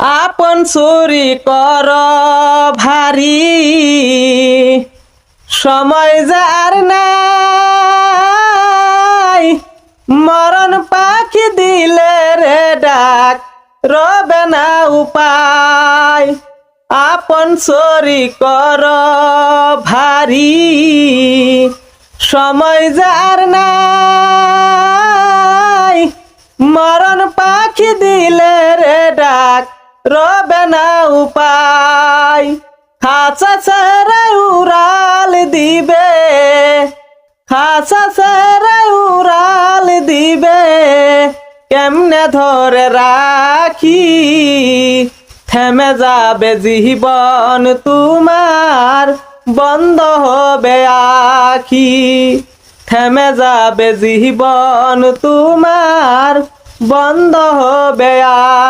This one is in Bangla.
আপন চুরি কর ভারী সময় যার নাই মরণ পাখি দিলে রে ডাক রবে না উপায় আপন চুরি কর ভারী সময় যার নাই মরণ পাখি দিলে রে ডাক রবে না উপায় খাঁচা ছেড়ে উড়াল দিবে খাঁচা ছেড়ে উড়াল দিবে কেমনে ধরে রাখি থেমে যাবে জীবন তোমার বন্ধ হবে আখি থেমে যাবে জীবন তোমার বন্ধ হবে